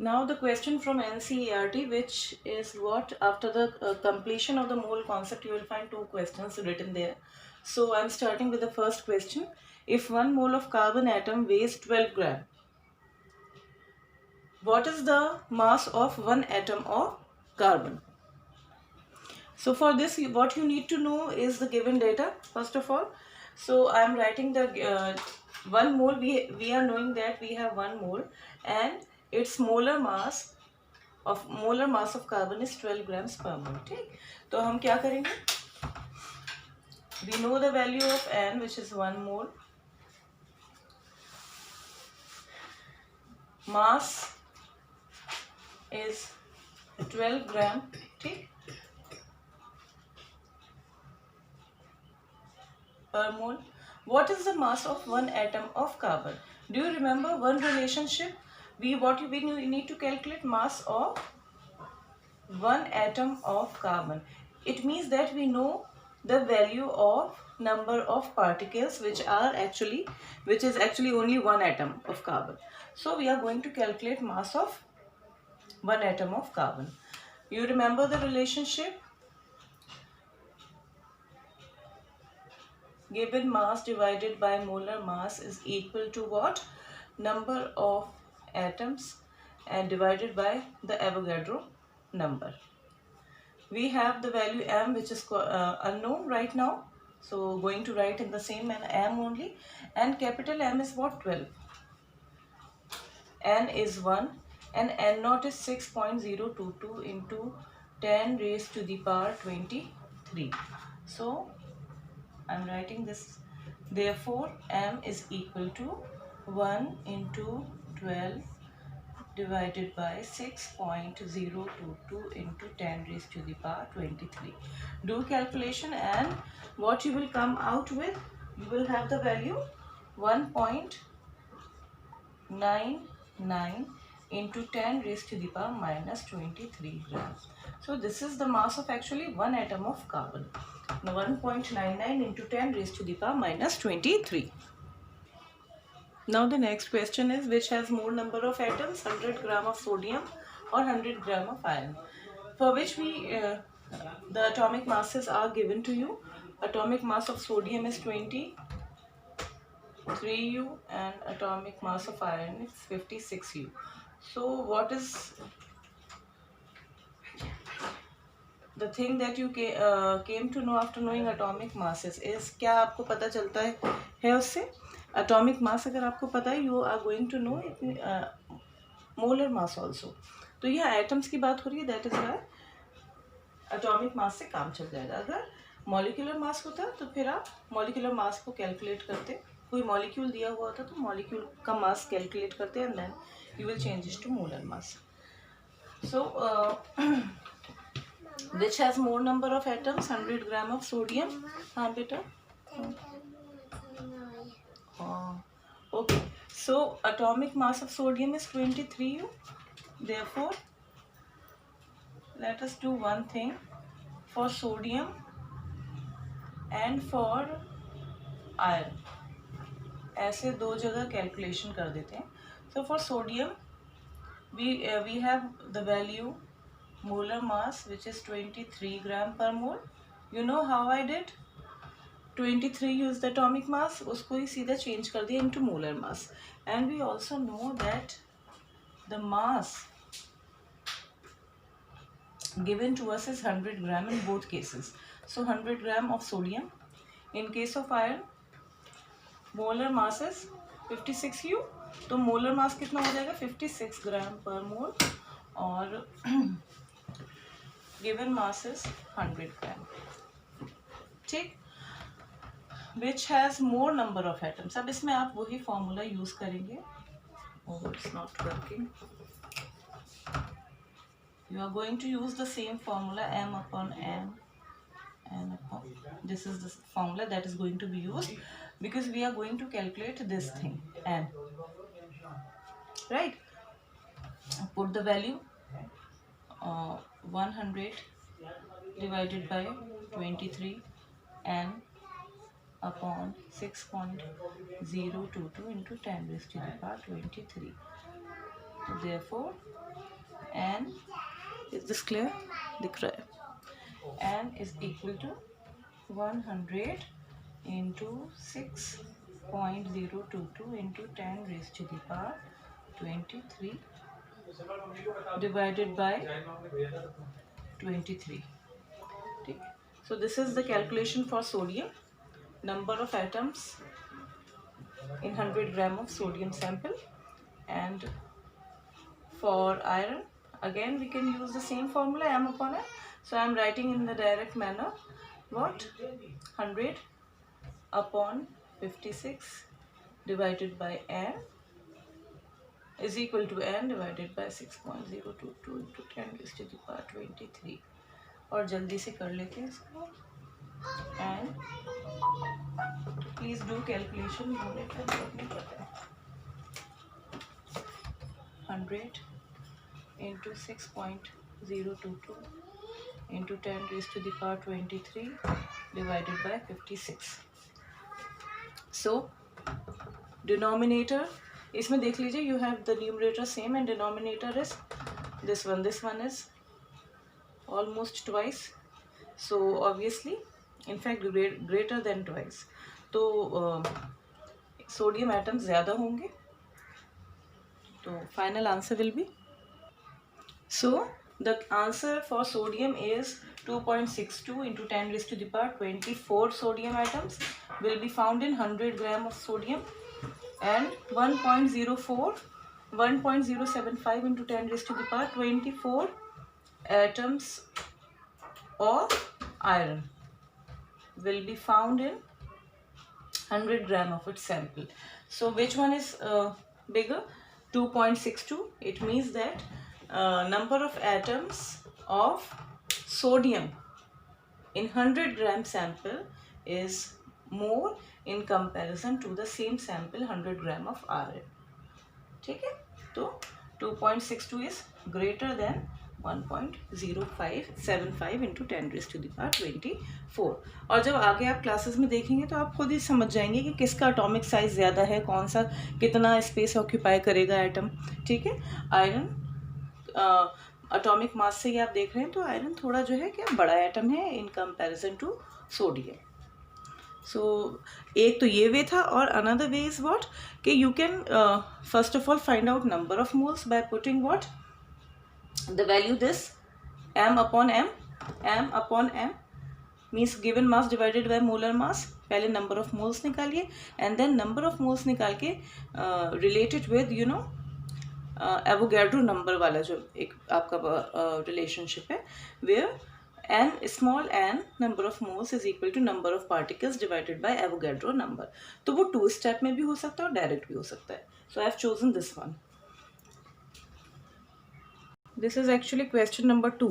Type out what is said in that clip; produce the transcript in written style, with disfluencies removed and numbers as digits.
Now the question from NCERT, which is what after the completion of the mole concept, you will find two questions written there. So I'm starting with the first question. If 1 mole of carbon atom weighs 12 gram, what is the mass of one atom of carbon? So for this, what you need to know is the given data first of all. So I am writing the 1 mole. We are knowing that we have 1 mole and its molar mass of carbon is 12 grams per mole. ठीक, तो हम क्या करेंगे? We know the value of N, which is 1 mole. Mass is 12 gram. ठीक, per mole. What is the mass of one atom of carbon? Do you remember one relationship? We need to calculate mass of one atom of carbon. It means that we know the value of number of particles which is actually only one atom of carbon. So we are going to calculate mass of one atom of carbon. You remember the relationship? Given mass divided by molar mass is equal to what? Number of atoms and divided by the Avogadro number. We have the value m, which is unknown right now. So going to write in the same manner m only. And capital M is what? 12. N is 1 and N naught is 6.022 into 10 raised to the power 23. So I'm writing this. Therefore, m is equal to 1 into 12 divided by 6.022 into 10 raised to the power 23. Do calculation and what you will come out with, you will have the value 1.99 into 10 raised to the power minus 23 grams. So this is the mass of actually one atom of carbon. Now 1.99 into 10 raised to the power minus 23. Now the next question is, which has more number of atoms, 100 gram of sodium or 100 gram of iron, for which the atomic masses are given to you. Atomic mass of sodium is 23U and atomic mass of iron is 56U. So what is the thing that you came to know after knowing atomic masses is, क्या आपको पता चलता है उससे? Atomic mass अगर आपको पता है, you are going to know molar mass also. तो यहाँ atoms की बात हो रही है, that is why atomic mass से काम चल जाएगा. अगर molecular mass होता तो फिर आप molecular mass को calculate करते, कोई molecule दिया हुआ होता तो molecule का mass calculate करते and then you will change it to molar mass. So which has more number of atoms, 100 gram of sodium? हाँ बेटा. Okay, so atomic mass of sodium is 23U. Therefore, let us do one thing for sodium and for iron. ऐसे दो जगह calculation कर देते हैं. So for sodium, we have the value molar mass, which is 23 gram per mole. You know how I did? 23 use the atomic mass, उसको ही सीधा change कर दिया into molar mass. And we also know that the mass given to us is 100 gram in both cases. So 100 gram of sodium. In case of iron, molar mass is 56U. तो molar mass कितना हो जाएगा? 56 gram per mole और given mass is 100 gram. ठीक? Which has more number of atoms. अब इसमें आप वही formula use करेंगे. Oh, it's not working. You are going to use the same formula, m upon n, and this is the formula that is going to be used because we are going to calculate this thing, n. Right? Put the value 100 divided by 23 n upon 6.022 into 10 raised to the power 23. Therefore n, is this clear? दिख रहा है? n is equal to 100 into 6.022 into 10 raised to the power 23 divided by 23. ठीक. So this is the calculation for sodium. Number of atoms in 100 gram of sodium sample. And for iron, again we can use the same formula, m upon n. So I am writing in the direct manner what? 100 upon 56 divided by n is equal to n divided by 6.022 into 10 raised to the power 23. और जल्दी से कर लेते हैं इसको. And please do calculation. Unit का जरूरत नहीं पता है. 100 into 6.022 into 10 raised to the power 23 divided by 56. So denominator, इसमें देख लीजिए, you have the numerator same and denominator is this one. This one is almost twice. So obviously, in fact greater than twice. तो sodium atoms ज़्यादा होंगे. तो final answer will be, so the answer for sodium is 2.62 into 10 raised to the power 24 sodium atoms will be found in 100 gram of sodium, and 1.075 into 10 raised to the power 24 atoms of iron will be found in 100 gram of its sample. So which one is bigger? 2.62. It means that number of atoms of sodium in 100 gram sample is more in comparison to the same sample 100 gram of iron. ठीक है? तो 2.62 is greater than 1.0575 into 10 raised to the power 24. और जब आगे आप classes में देखेंगे तो आप खुद ही समझ जाएंगे कि किसका एटॉमिक साइज ज़्यादा है, कौन सा कितना स्पेस ऑक्यूपाई करेगा एटम. ठीक है? आयरन एटॉमिक मास से ही आप देख रहे हैं तो आयरन थोड़ा जो है क्या बड़ा एटम है इन कंपैरिजन टू सोडियम. सो एक तो ये वे था, और अनदर वे इज़ व्हाट कि you can first of all find out number of moles by putting what the value this m upon m means given mass divided by molar mass. पहले number of moles निकालिए and then number of moles निकाल के related with Avogadro number वाला जो एक आपका relationship है, where n small n number of moles is equal to number of particles divided by Avogadro number. तो वो 2 step में भी हो सकता है और direct भी हो सकता है. So I have chosen this one. This is actually question number 2.